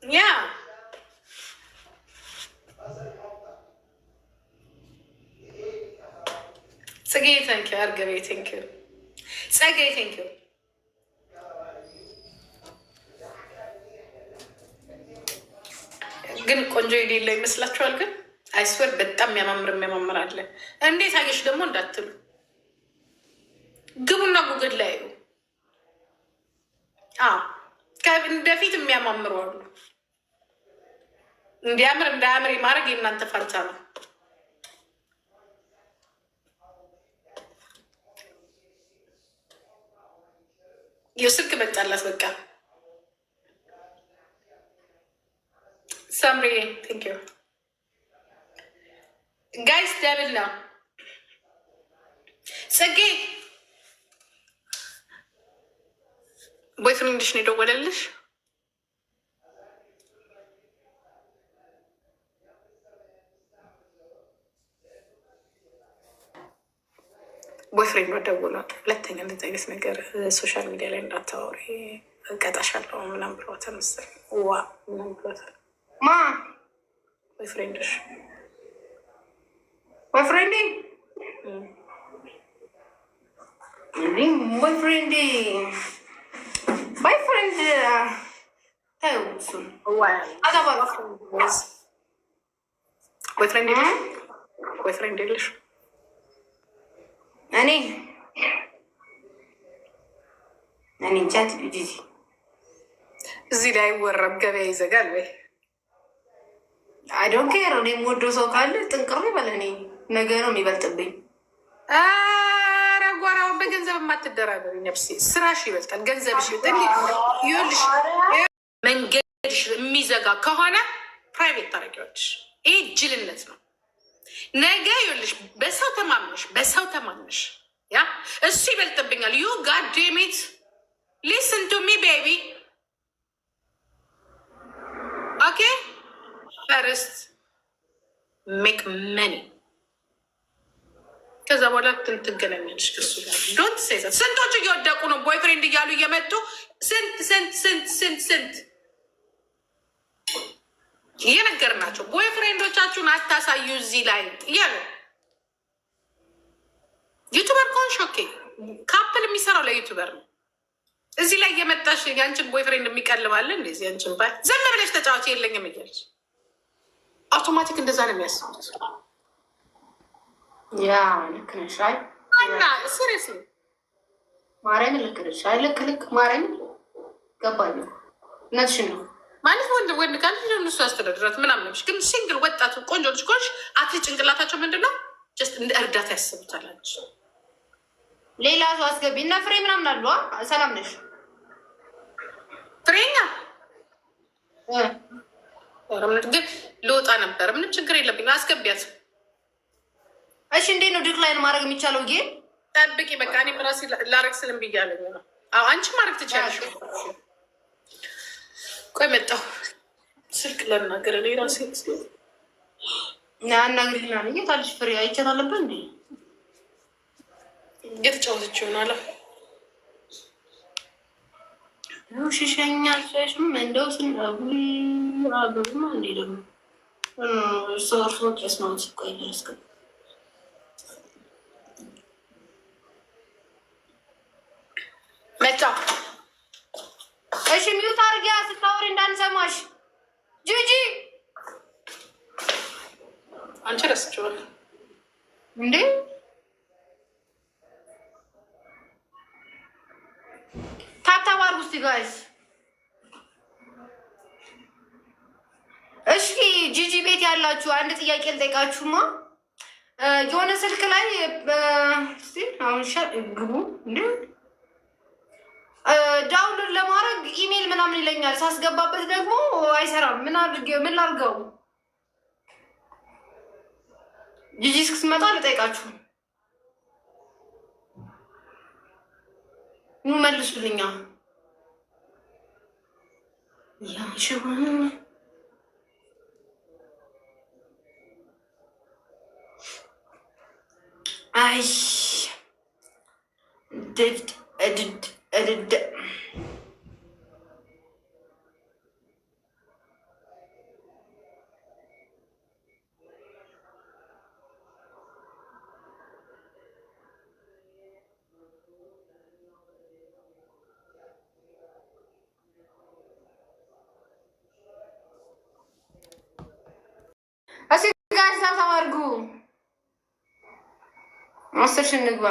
ያ ጽጌ ቴንኪው፣ አርገቤ ቴንኪው፣ ጸጌ ቴንኪው። ግን ቆንጆ የሌለው ይመስላችኋል? ግን አይስወር በጣም የሚያማምር አለ። እንዴት አየሽ ደግሞ እንዳትሉ ግቡና ጉግል ላይ እንደፊት የሚያማምሩ አሉ። እንዲያምር እንዳያምር ማድረግ የእናንተ ፋንታ ነው። የስልክ መጣላት በቃ ሰምሪ ቴንክ ዩ ጋይስ። ደብል ነው ጽጌ ቦይፍሬንድሽ ነው የደወለልሽ? ቦይፍሬንድ ደውሏል። ሁለተኛ እንደዚህ አይነት ነገር ሶሻል ሚዲያ ላይ እንዳታወሪ እቀጣሻለሁ ምናምን ብሏታል መሰለኝ። ዋ ምናምን ብሏታል። ማ ቦይፍሬንድሽ? ቦይፍሬንድ ቦይፍሬንድ ቦይፍሬንድ ተይው እሱን ቦይፍሬንድ የለሽ? እኔ እንጃት ጂጂ እዚህ ላይ አይወራም። ገበያ ይዘጋል ወይ አይ ዶንት ኬር። እኔ የምወደው ሰው ካለ ጥንቅር ይበል። እኔ ነገ ነው የሚበልጥብኝ። ኧረ ጓራውን በገንዘብ የማትደራደሪ ነፍሴ። ስራሽ ይበልጣል፣ ገንዘብሽ ይበልጣል። ይኸውልሽ መንገድሽ የሚዘጋ ከሆነ ፕራይቬት ታደርጊዋለሽ። ይሄ ጅልነት ነው። ነገ ይኸውልሽ በሰው ተማምነሽ ያ እሱ ይበልጥብኛል። ዩ ጋድ ዴም ኢት ሊስን ቱ ሚ ቤቢ ኦኬ ፈርስት ሜክ መኒ ከዛ በኋላ ትገናኛለሽ ከሱ ጋር። ዶንት ሴይ ዛት። ስንቶቹ እየወደቁ ነው ቦይፍሬንድ እያሉ እየመጡ ስንት እየነገርናቸው ቦይፍሬንዶቻችሁን አታሳዩ እዚህ ላይ እያሉ ዩቱበር ከሆንሽ ኦኬ። ካፕል የሚሰራው ለዩቱበር ነው። እዚህ ላይ እየመጣሽ ያንችን ቦይፍሬንድ የሚቀልባለን እንደዚህ ያንችን ባይ ዘም ብለሽ ተጫዋች የለኝም እያለች አውቶማቲክ እንደዛ ነው የሚያስቡት። ያ ልክ ነሽ። አይ እና ሲሪየስሊ ማርያም ልክ ነሽ። አይ ልክ ማርያም ገባኝ። እውነትሽን ነው ማለት ወንድ ካል እነሱ ያስተዳድራት ምናምን ነሽ። ግን ሲንግል ወጣቱ ቆንጆ ልጅ ኮንሽ አትሊስት ጭንቅላታቸው ምንድን ነው ጀስት እንደ እርዳታ ያስቡታላች። ሌላ ሰው አስገቢ እና ፍሬ ምናምን አሉ። ሰላም ነሽ ፍሬኛ? ግን ልወጣ ነበር። ምንም ችግር የለብኝ። አስገቢያት። እሺ እንዴት ነው ዲክላይን ማድረግ የሚቻለው? ጌ ጠብቂ በቃ። እኔ ራሴ ላረግ ስልም ብያለኝ ነው። አንቺ ማድረግ ትችላለሽ። ቆይ መጣሁ። ስልክ ለናገር እኔ ራሴ አናግሪና የታለች ፍሬ? አይቻት አለበት እንዴ? እየተጫወተች ይሆናል። ሽሸኛ አልሸሽም እንደው ስናብማ እንዴ ደግሞ ሶርሶ ቄስማት ቆይ ደረስከ መጣ። እሺ ሚዩት አድርጊያ ስታወሪ እንዳንሰማሽ ጂጂ። አንቺ ረስችዋል እንዴ? ታታባር ውስጥ ጋይስ። እሺ ጂጂ ቤት ያላችሁ አንድ ጥያቄ ልጠይቃችሁማ። የሆነ ስልክ ላይ አሁን ግቡ እንዴ ዳውንሎድ ለማድረግ ኢሜይል ምናምን ይለኛል። ሳስገባበት ደግሞ አይሰራም። ምን ላድርገው? ጂጂ እስክትመጣ ልጠይቃችሁ። መልሱልኛ። አይ እድድ 10 ሺህ እንግባ።